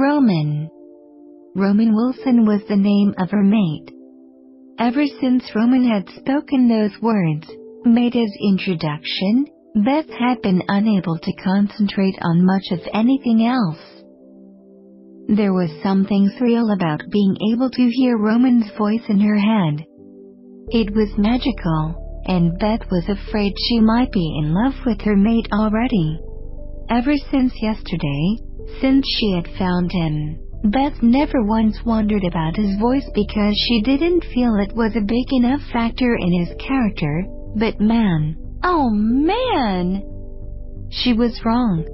Roman. Roman Wilson was the name of her mate. Ever since Roman had spoken those words, made his introduction, Beth had been unable to concentrate on much of anything else. There was something surreal about being able to hear Roman's voice in her head. It was magical, and Beth was afraid she might be in love with her mate already. Ever since yesterday, since she had found him, Beth never once wondered about his voice because she didn't feel it was a big enough factor in his character, but man, oh man! She was wrong.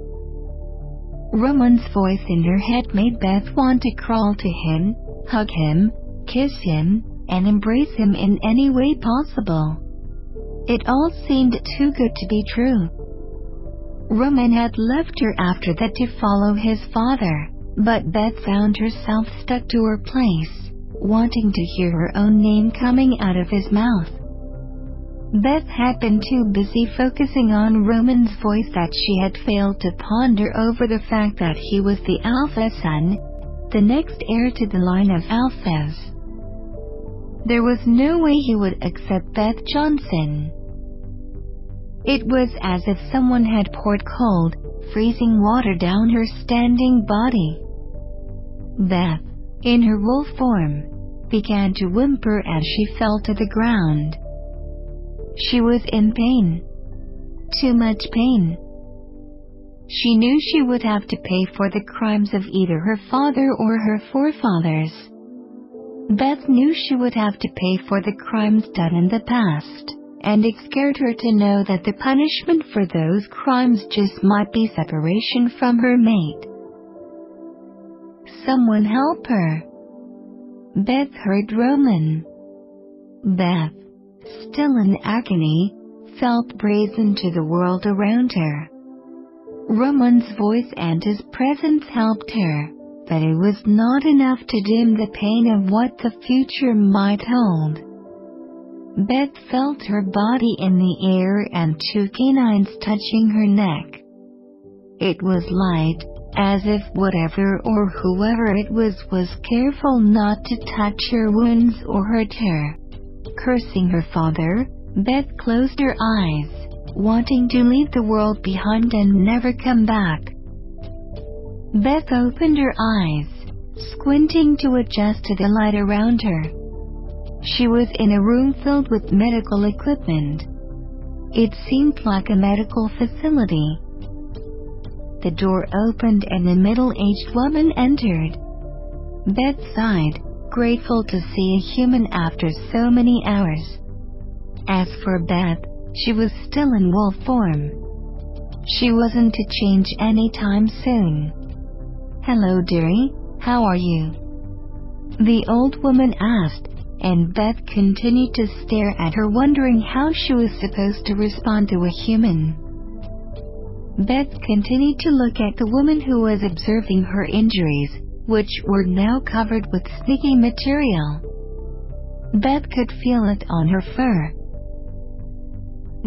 Roman's voice in her head made Beth want to crawl to him, hug him, kiss him, and embrace him in any way possible. It all seemed too good to be true. Roman had left her after that to follow his father, but Beth found herself stuck to her place, wanting to hear her own name coming out of his mouth. Beth had been too busy focusing on Roman's voice that she had failed to ponder over the fact that he was the alpha son, the next heir to the line of alphas. There was no way he would accept Beth Johnson. It was as if someone had poured cold, freezing water down her standing body. Beth, in her wolf form, began to whimper as she fell to the ground. She was in pain. Too much pain. She knew she would have to pay for the crimes of either her father or her forefathers. Beth knew she would have to pay for the crimes done in the past, and it scared her to know that the punishment for those crimes just might be separation from her mate. Someone help her. Beth heard Roman. Beth, still in agony, felt brazen to the world around her. Roman's voice and his presence helped her, but it was not enough to dim the pain of what the future might hold. Beth felt her body in the air and two canines touching her neck. It was light, as if whatever or whoever it was careful not to touch her wounds or hurt her. Cursing her father, Beth closed her eyes, wanting to leave the world behind and never come back. Beth opened her eyes, squinting to adjust to the light around her. She was in a room filled with medical equipment. It seemed like a medical facility. The door opened and a middle-aged woman entered. Beth sighed, grateful to see a human after so many hours. As for Beth, she was still in wolf form. She wasn't to change anytime soon. "Hello dearie, how are you?" the old woman asked, and Beth continued to stare at her, wondering how she was supposed to respond to a human. Beth continued to look at the woman who was observing her injuries, which were now covered with sticky material. Beth could feel it on her fur.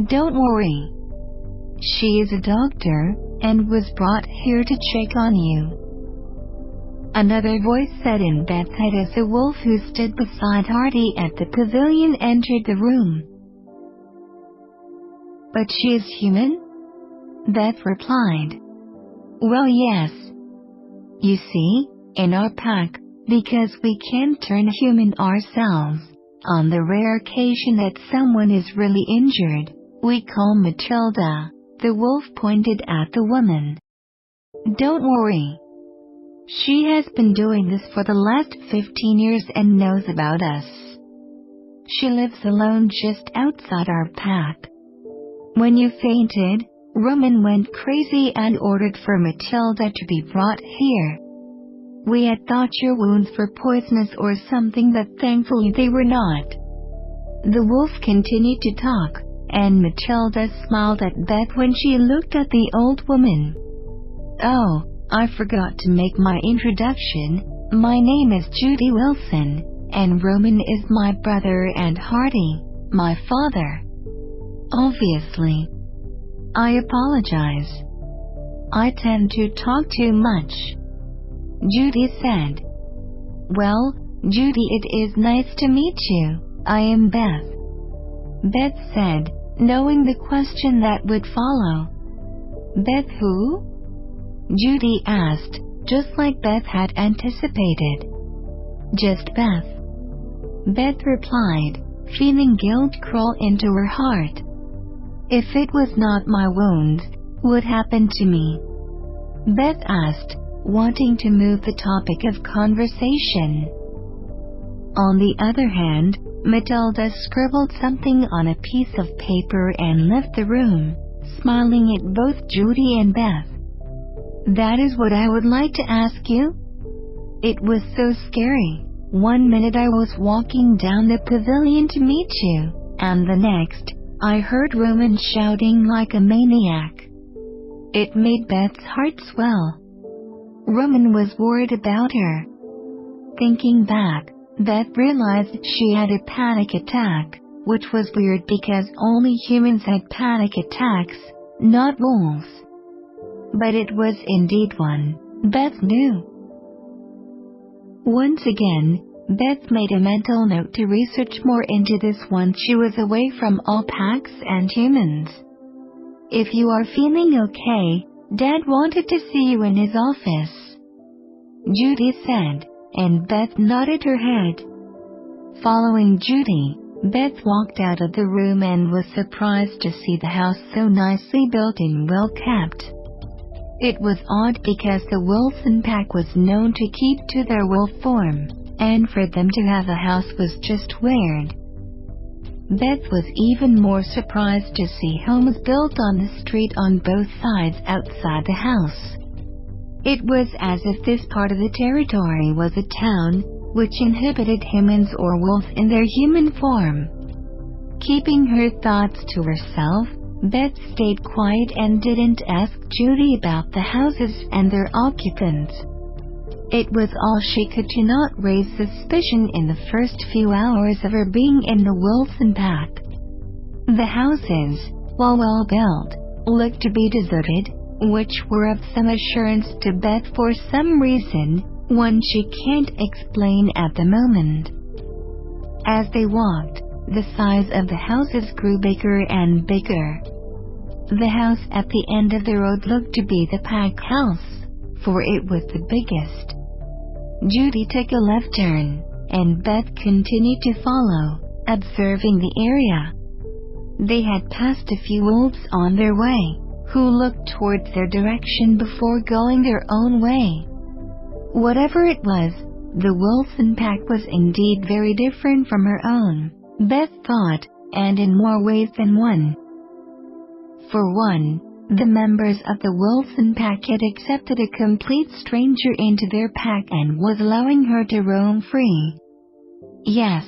"Don't worry. She is a doctor, and was brought here to check on you," another voice said in Beth's head as a wolf who stood beside Hardy at the pavilion entered the room. "But she is human?" Beth replied. "Well, yes. You see, in our pack, because we can't turn human ourselves, on the rare occasion that someone is really injured, we call Matilda," the wolf pointed at the woman. "Don't worry. She has been doing this for the last 15 years and knows about us. She lives alone just outside our pack. When you fainted, Roman went crazy and ordered for Matilda to be brought here. We had thought your wounds were poisonous or something, but thankfully they were not." The wolf continued to talk, and Matilda smiled at Beth when she looked at the old woman. "Oh, I forgot to make my introduction. My name is Judy Wilson, and Roman is my brother and Hardy, my father." "Obviously. I apologize. I tend to talk too much." Judy said. "Well, Judy, it is nice to meet you. I am Beth." Beth said, knowing the question that would follow. "Beth who?" Judy asked, just like Beth had anticipated. "Just Beth." Beth replied, feeling guilt crawl into her heart. "If it was not my wounds, what happened to me?" Beth asked, wanting to move the topic of conversation. On the other hand, Matilda scribbled something on a piece of paper and left the room, smiling at both Judy and Beth. "That is what I would like to ask you?" It was so scary. One minute I was walking down the pavilion to meet you, and the next, I heard Roman shouting like a maniac. It made Beth's heart swell. Roman was worried about her. Thinking back, Beth realized she had a panic attack, which was weird because only humans had panic attacks, not wolves. But it was indeed one, Beth knew. Once again, Beth made a mental note to research more into this once she was away from all packs and humans. "If you are feeling okay, Dad wanted to see you in his office," Judy said, and Beth nodded her head. Following Judy, Beth walked out of the room and was surprised to see the house so nicely built and well kept. It was odd because the Wilson pack was known to keep to their wolf form, and for them to have a house was just weird. Beth was even more surprised to see homes built on the street on both sides outside the house. It was as if this part of the territory was a town, which inhabited humans or wolves in their human form. Keeping her thoughts to herself, Beth stayed quiet and didn't ask Judy about the houses and their occupants. It was all she could to not raise suspicion in the first few hours of her being in the Wilson pack. The houses, while well built, looked to be deserted, which were of some assurance to Beth for some reason, one she can't explain at the moment. As they walked, the size of the houses grew bigger and bigger. The house at the end of the road looked to be the pack house, for it was the biggest. Judy took a left turn, and Beth continued to follow, observing the area. They had passed a few wolves on their way, who looked towards their direction before going their own way. Whatever it was, the Wilson pack was indeed very different from her own, Beth thought, and in more ways than one. For one, the members of the Wilson pack had accepted a complete stranger into their pack and was allowing her to roam free. Yes,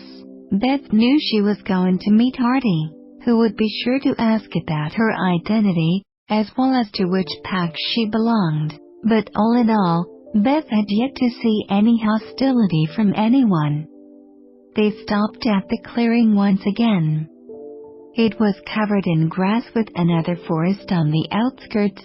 Beth knew she was going to meet Hardy, who would be sure to ask about her identity, as well as to which pack she belonged, but all in all, Beth had yet to see any hostility from anyone. They stopped at the clearing once again. It was covered in grass with another forest on the outskirts.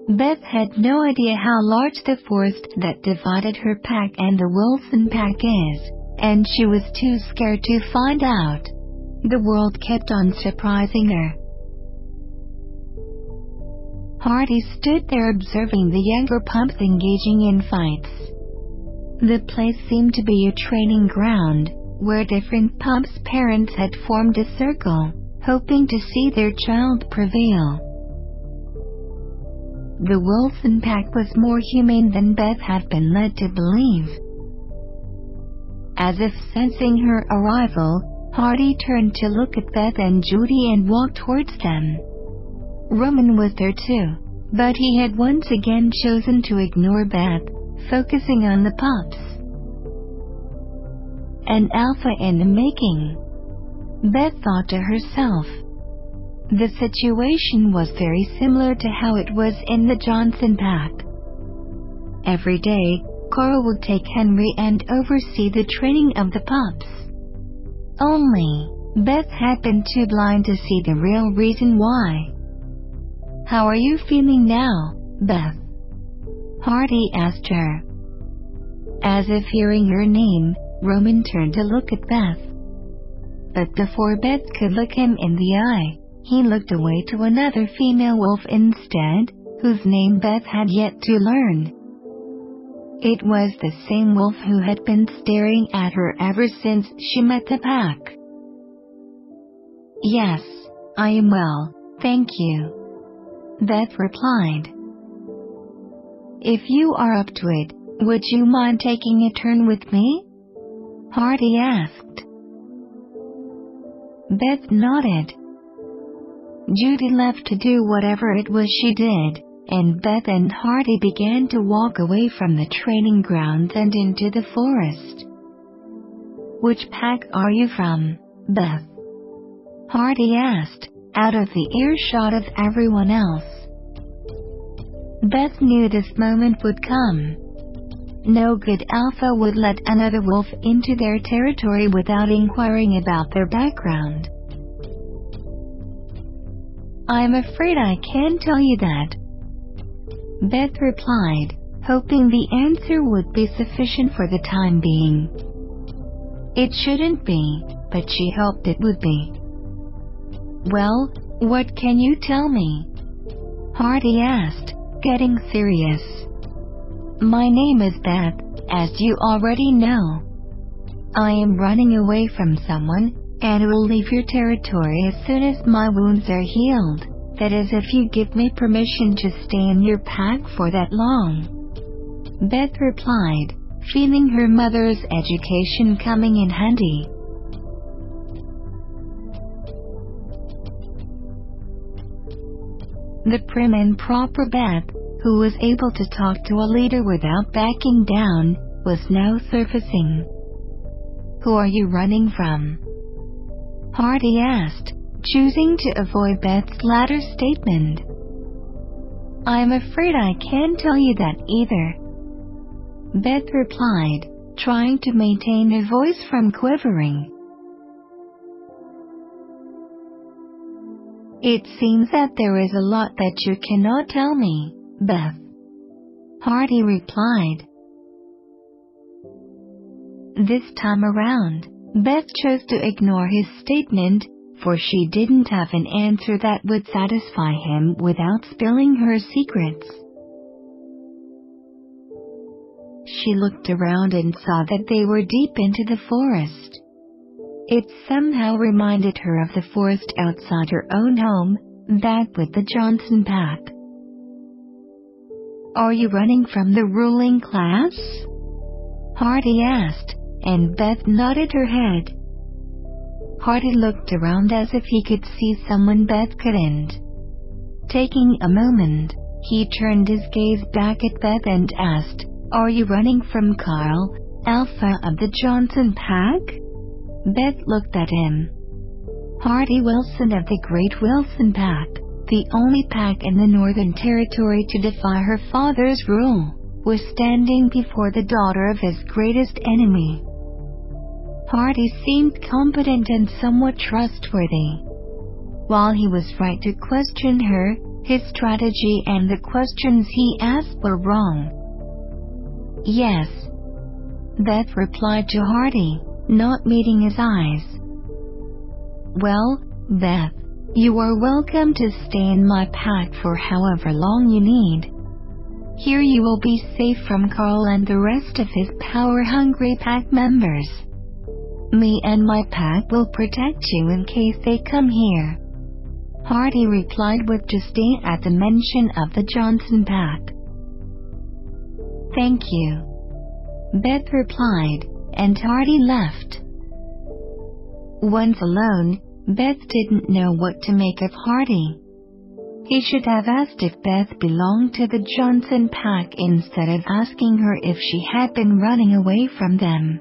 Beth had no idea how large the forest that divided her pack and the Wilson pack is, and she was too scared to find out. The world kept on surprising her. Hardy stood there observing the younger pups engaging in fights. The place seemed to be a training ground, where different pups' parents had formed a circle, hoping to see their child prevail. The Wilson pack was more humane than Beth had been led to believe. As if sensing her arrival, Hardy turned to look at Beth and Judy and walked towards them. Roman was there too, but he had once again chosen to ignore Beth, focusing on the pups. An alpha in the making, Beth thought to herself. The situation was very similar to how it was in the Johnson pack. Every day, Carl would take Henry and oversee the training of the pups. Only, Beth had been too blind to see the real reason why. "How are you feeling now, Beth?" Hardy asked her. As if hearing her name, Roman turned to look at Beth. But before Beth could look him in the eye, he looked away to another female wolf instead, whose name Beth had yet to learn. It was the same wolf who had been staring at her ever since she met the pack. "Yes, I am well, thank you," Beth replied. "If you are up to it, would you mind taking a turn with me?" Hardy asked. Beth nodded. Judy left to do whatever it was she did, and Beth and Hardy began to walk away from the training grounds and into the forest. "Which pack are you from, Beth?" Hardy asked, out of the earshot of everyone else. Beth knew this moment would come. No good alpha would let another wolf into their territory without inquiring about their background. "I'm afraid I can't tell you that," Beth replied, hoping the answer would be sufficient for the time being. It shouldn't be, but she hoped it would be. "Well, what can you tell me?" Hardy asked, getting serious. "My name is Beth, as you already know. I am running away from someone, and will leave your territory as soon as my wounds are healed, that is if you give me permission to stay in your pack for that long," Beth replied, feeling her mother's education coming in handy. The prim and proper Beth, who was able to talk to a leader without backing down, was now surfacing. "Who are you running from?" Hardy asked, choosing to avoid Beth's latter statement. "I'm afraid I can't tell you that either," Beth replied, trying to maintain her voice from quivering. "It seems that there is a lot that you cannot tell me, Beth," Hardy replied. This time around, Beth chose to ignore his statement, for she didn't have an answer that would satisfy him without spilling her secrets. She looked around and saw that they were deep into the forest. It somehow reminded her of the forest outside her own home, back with the Johnson pack. "Are you running from the ruling class?" Hardy asked, and Beth nodded her head. Hardy looked around as if he could see someone Beth couldn't. Taking a moment, he turned his gaze back at Beth and asked, "Are you running from Carl, Alpha of the Johnson pack?" Beth looked at him. Hardy Wilson of the Great Wilson pack, the only pack in the Northern Territory to defy her father's rule, was standing before the daughter of his greatest enemy. Hardy seemed competent and somewhat trustworthy. While he was right to question her, his strategy and the questions he asked were wrong. "Yes," Beth replied to Hardy, not meeting his eyes. "Well, Beth, you are welcome to stay in my pack for however long you need. Here you will be safe from Carl and the rest of his power-hungry pack members. Me and my pack will protect you in case they come here," Hardy replied with disdain at the mention of the Johnson pack. "Thank you," Beth replied, and Hardy left. Once alone, Beth didn't know what to make of Hardy. He should have asked if Beth belonged to the Johnson pack instead of asking her if she had been running away from them.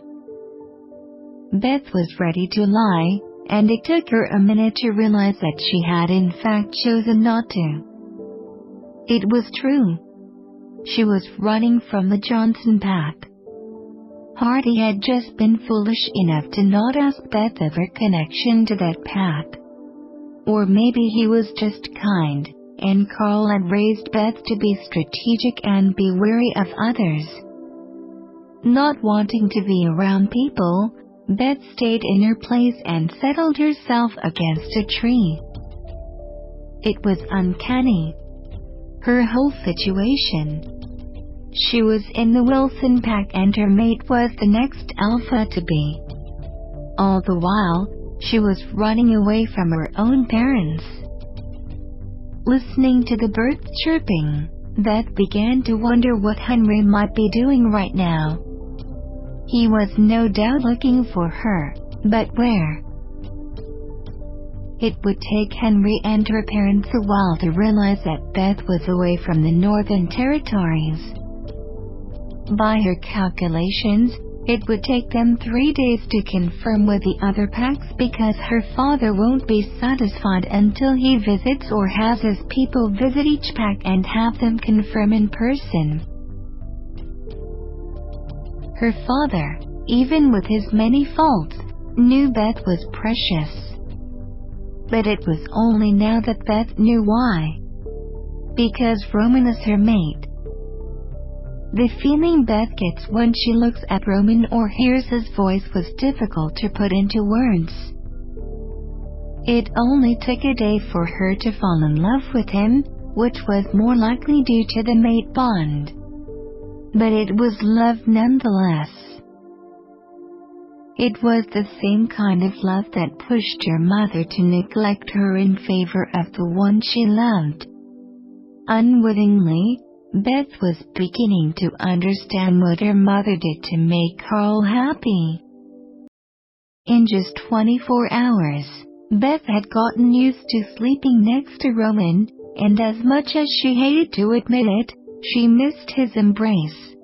Beth was ready to lie, and it took her a minute to realize that she had in fact chosen not to. It was true. She was running from the Johnson pack. Hardy had just been foolish enough to not ask Beth of her connection to that pack. Or maybe he was just kind, and Carl had raised Beth to be strategic and be wary of others. Not wanting to be around people, Beth stayed in her place and settled herself against a tree. It was uncanny. Her whole situation. She was in the Wilson pack and her mate was the next alpha to be. All the while, she was running away from her own parents. Listening to the birds chirping, Beth began to wonder what Henry might be doing right now. He was no doubt looking for her, but where? It would take Henry and her parents a while to realize that Beth was away from the Northern Territories. By her calculations, it would take them 3 days to confirm with the other packs because her father won't be satisfied until he visits or has his people visit each pack and have them confirm in person. Her father, even with his many faults, knew Beth was precious. But it was only now that Beth knew why. Because Roman is her mate. The feeling Beth gets when she looks at Roman or hears his voice was difficult to put into words. It only took a day for her to fall in love with him, which was more likely due to the mate bond. But it was love nonetheless. It was the same kind of love that pushed her mother to neglect her in favor of the one she loved. Unwittingly, Beth was beginning to understand what her mother did to make Carl happy. In just 24 hours, Beth had gotten used to sleeping next to Roman, and as much as she hated to admit it, she missed his embrace.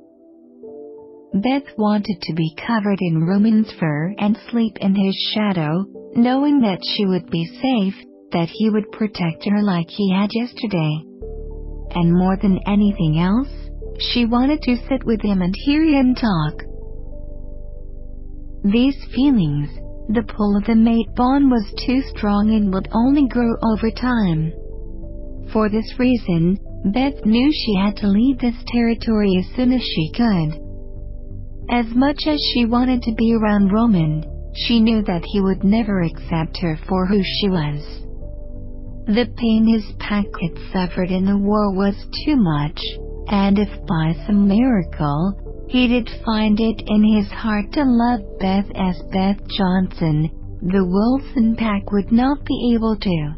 Beth wanted to be covered in Roman's fur and sleep in his shadow, knowing that she would be safe, that he would protect her like he had yesterday. And more than anything else, she wanted to sit with him and hear him talk. These feelings, the pull of the mate bond was too strong and would only grow over time. For this reason, Beth knew she had to leave this territory as soon as she could. As much as she wanted to be around Roman, she knew that he would never accept her for who she was. The pain his pack had suffered in the war was too much, and if by some miracle, he did find it in his heart to love Beth as Beth Johnson, the Wilson pack would not be able to.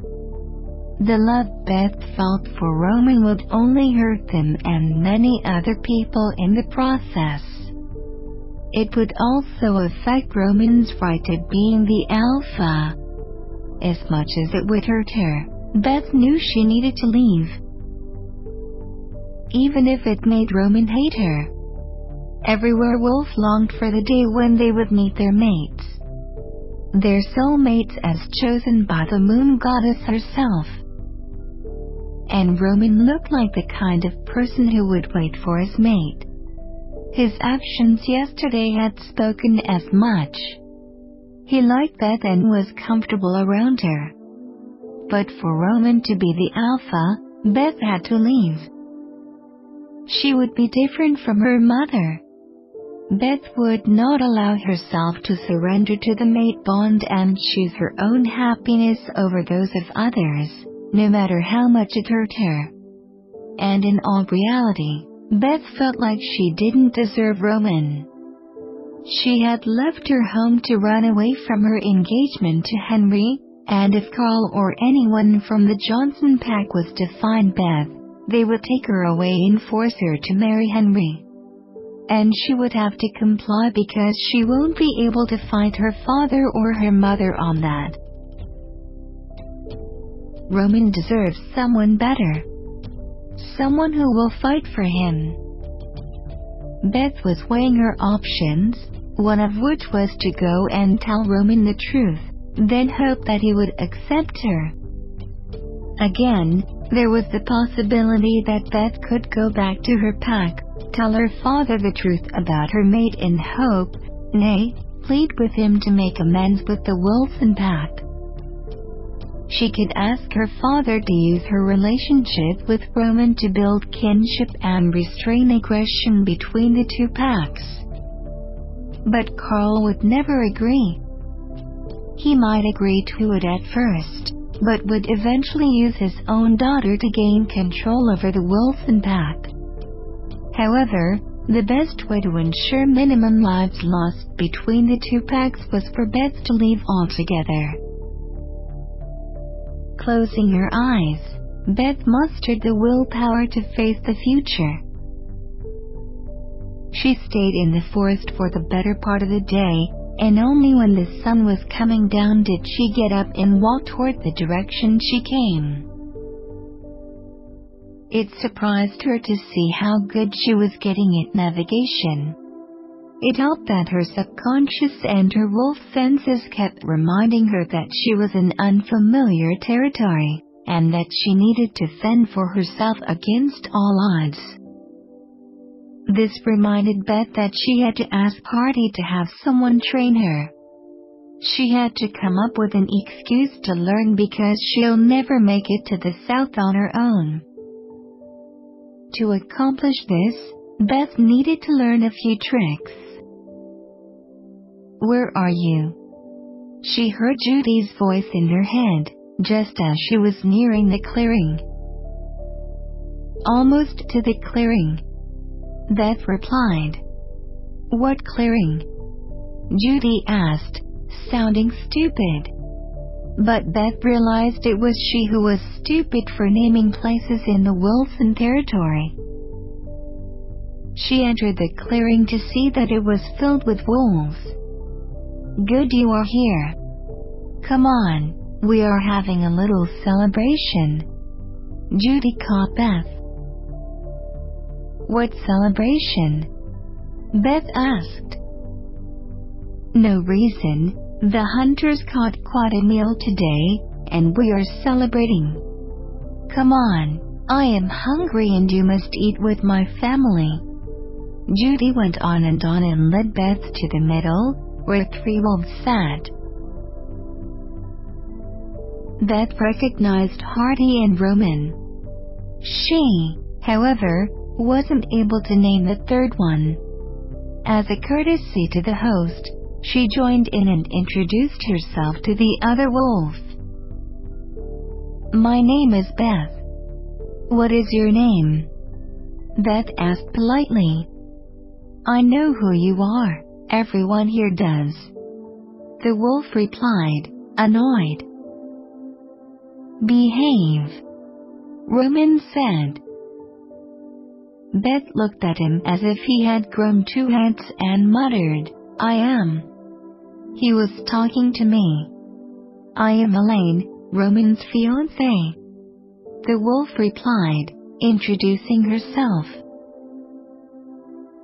The love Beth felt for Roman would only hurt them and many other people in the process. It would also affect Roman's right to being the alpha. As much as it would hurt her, Beth knew she needed to leave. Even if it made Roman hate her. Every werewolf longed for the day when they would meet their mates. Their soulmates as chosen by the moon goddess herself. And Roman looked like the kind of person who would wait for his mate. His actions yesterday had spoken as much. He liked Beth and was comfortable around her. But for Roman to be the alpha, Beth had to leave. She would be different from her mother. Beth would not allow herself to surrender to the mate bond and choose her own happiness over those of others, no matter how much it hurt her. And in all reality, Beth felt like she didn't deserve Roman. She had left her home to run away from her engagement to Henry, and if Carl or anyone from the Johnson pack was to find Beth, they would take her away and force her to marry Henry. And she would have to comply because she won't be able to find her father or her mother on that. Roman deserves someone better. Someone who will fight for him. Beth was weighing her options, one of which was to go and tell Roman the truth, then hope that he would accept her. Again, there was the possibility that Beth could go back to her pack, tell her father the truth about her mate in hope, nay, plead with him to make amends with the Wilson pack. She could ask her father to use her relationship with Roman to build kinship and restrain aggression between the two packs. But Carl would never agree. He might agree to it at first, but would eventually use his own daughter to gain control over the Wilson pack. However, the best way to ensure minimum lives lost between the two packs was for Beth to leave altogether. Closing her eyes, Beth mustered the willpower to face the future. She stayed in the forest for the better part of the day, and only when the sun was coming down did she get up and walk toward the direction she came. It surprised her to see how good she was getting at navigation. It helped that her subconscious and her wolf senses kept reminding her that she was in unfamiliar territory, and that she needed to fend for herself against all odds. This reminded Beth that she had to ask Hardy to have someone train her. She had to come up with an excuse to learn because she'll never make it to the south on her own. To accomplish this, Beth needed to learn a few tricks. "Where are you?" She heard Judy's voice in her head, just as she was nearing the clearing. "Almost to the clearing," Beth replied. "What clearing?" Judy asked, sounding stupid. But Beth realized it was she who was stupid for naming places in the Wilson territory. She entered the clearing to see that it was filled with wolves. "Good you are here. Come on, we are having a little celebration." Judy caught Beth. "What celebration?" Beth asked. "No reason. The hunters caught quite a meal today, and we are celebrating. Come on, I am hungry and you must eat with my family." Judy went on and led Beth to the middle, where 3 wolves sat. Beth recognized Hardy and Roman. She, however, wasn't able to name the third one. As a courtesy to the host, she joined in and introduced herself to the other wolf. "My name is Beth. What is your name?" Beth asked politely. "I know who you are, everyone here does." The wolf replied, annoyed. "Behave," Roman said. Beth looked at him as if he had grown 2 heads and muttered, "I am." He was talking to me. "I am Elaine, Roman's fiancée," the wolf replied, introducing herself.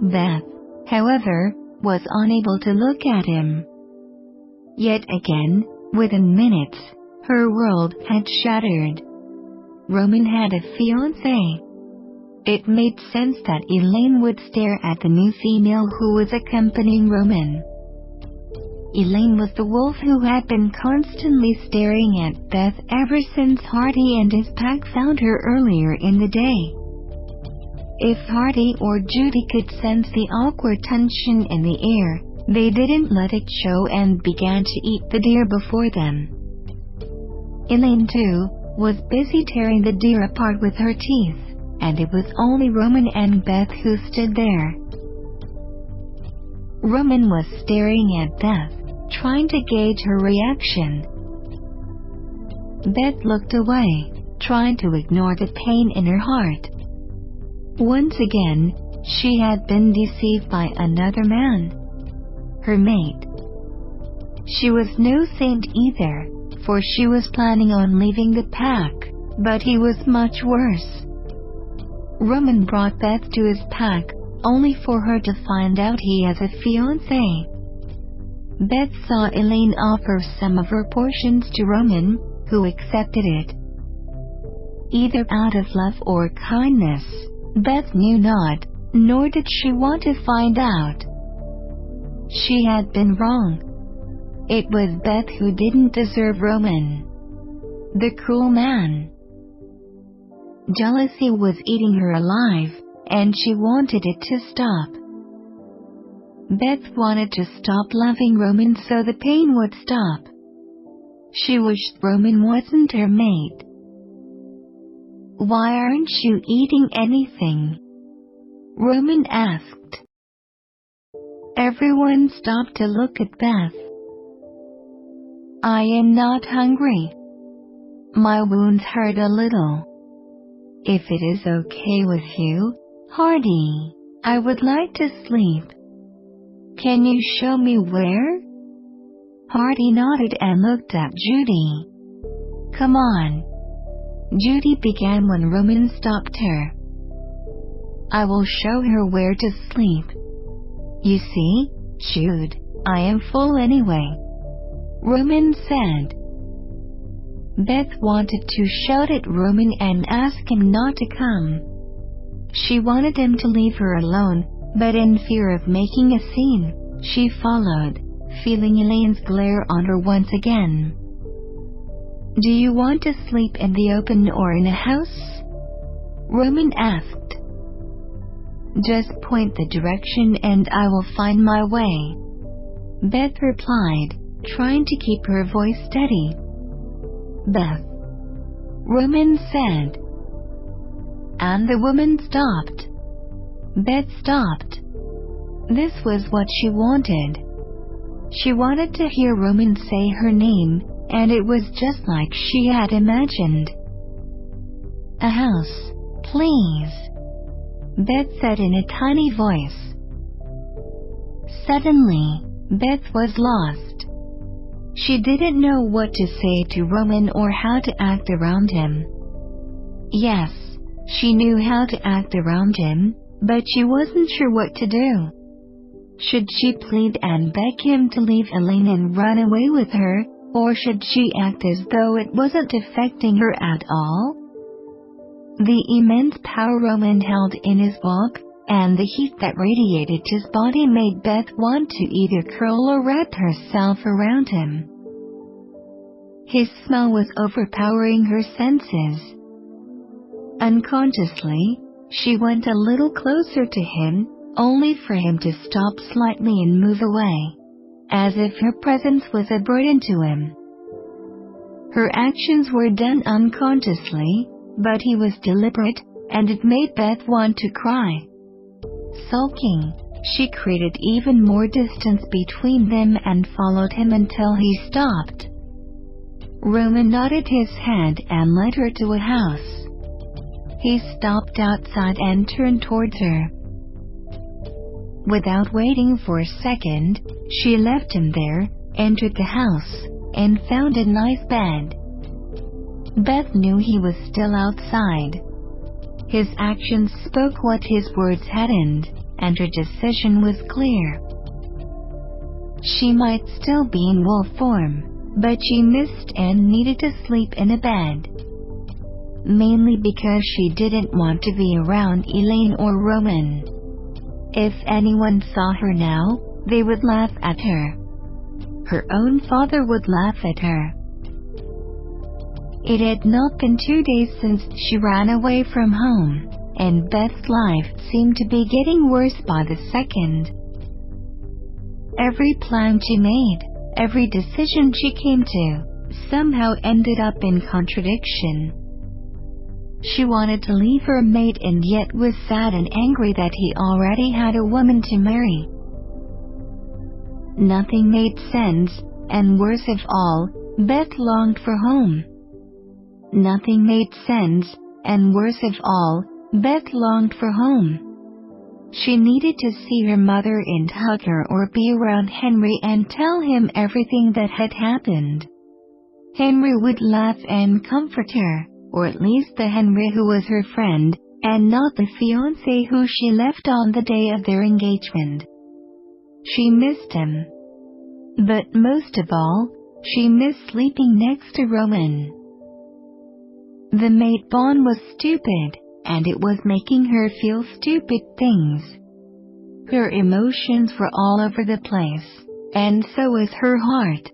Beth, however, was unable to look at him. Yet again, within minutes, her world had shattered. Roman had a fiancée. It made sense that Elaine would stare at the new female who was accompanying Roman. Elaine was the wolf who had been constantly staring at Beth ever since Hardy and his pack found her earlier in the day. If Hardy or Judy could sense the awkward tension in the air, they didn't let it show and began to eat the deer before them. Elaine, too, was busy tearing the deer apart with her teeth, and it was only Roman and Beth who stood there. Roman was staring at Beth, trying to gauge her reaction. Beth looked away, trying to ignore the pain in her heart. Once again, she had been deceived by another man. Her mate. She was no saint either, for she was planning on leaving the pack, but he was much worse. Roman brought Beth to his pack, only for her to find out he has a fiancée. Beth saw Elaine offer some of her portions to Roman, who accepted it. Either out of love or kindness, Beth knew not, nor did she want to find out. She had been wrong. It was Beth who didn't deserve Roman. The cruel man. Jealousy was eating her alive, and she wanted it to stop. Beth wanted to stop loving Roman so the pain would stop. She wished Roman wasn't her mate. "Why aren't you eating anything?" Roman asked. Everyone stopped to look at Beth. "I am not hungry. My wounds hurt a little. If it is okay with you, Hardy, I would like to sleep. Can you show me where?" Hardy nodded and looked at Judy. "Come on." Judy began when Roman stopped her. "I will show her where to sleep. You see, Jude, I am full anyway," Roman said. Beth wanted to shout at Roman and ask him not to come. She wanted him to leave her alone, but in fear of making a scene, she followed, feeling Elaine's glare on her once again. "Do you want to sleep in the open or in a house?" Roman asked. "Just point the direction and I will find my way," Beth replied, trying to keep her voice steady. "Beth," Roman said. And the woman stopped. Beth stopped. This was what she wanted. She wanted to hear Roman say her name, and it was just like she had imagined. "A house, please," Beth said in a tiny voice. Suddenly, Beth was lost. She didn't know what to say to Roman or how to act around him. Yes, she knew how to act around him, but she wasn't sure what to do. Should she plead and beg him to leave Elaine and run away with her, or should she act as though it wasn't affecting her at all? The immense power Roman held in his walk, and the heat that radiated his body made Beth want to either curl or wrap herself around him. His smell was overpowering her senses. Unconsciously, she went a little closer to him, only for him to stop slightly and move away, as if her presence was a burden to him. Her actions were done unconsciously, but he was deliberate, and it made Beth want to cry. Sulking, she created even more distance between them and followed him until he stopped. Roman nodded his head and led her to a house. He stopped outside and turned towards her. Without waiting for a second, she left him there, entered the house, and found a nice bed. Beth knew he was still outside. His actions spoke what his words hadn't, and her decision was clear. She might still be in wolf form, but she missed and needed to sleep in a bed. Mainly because she didn't want to be around Elaine or Roman. If anyone saw her now, they would laugh at her. Her own father would laugh at her. It had not been 2 days since she ran away from home, and Beth's life seemed to be getting worse by the second. Every plan she made, every decision she came to, somehow ended up in contradiction. She wanted to leave her mate and yet was sad and angry that he already had a woman to marry. Nothing made sense, and worst of all, Beth longed for home. Nothing made sense, and worst of all, Beth longed for home. She needed to see her mother and hug her or be around Henry and tell him everything that had happened. Henry would laugh and comfort her, or at least the Henry who was her friend, and not the fiancé who she left on the day of their engagement. She missed him. But most of all, she missed sleeping next to Roman. The mate bond was stupid, and it was making her feel stupid things. Her emotions were all over the place, and so was her heart.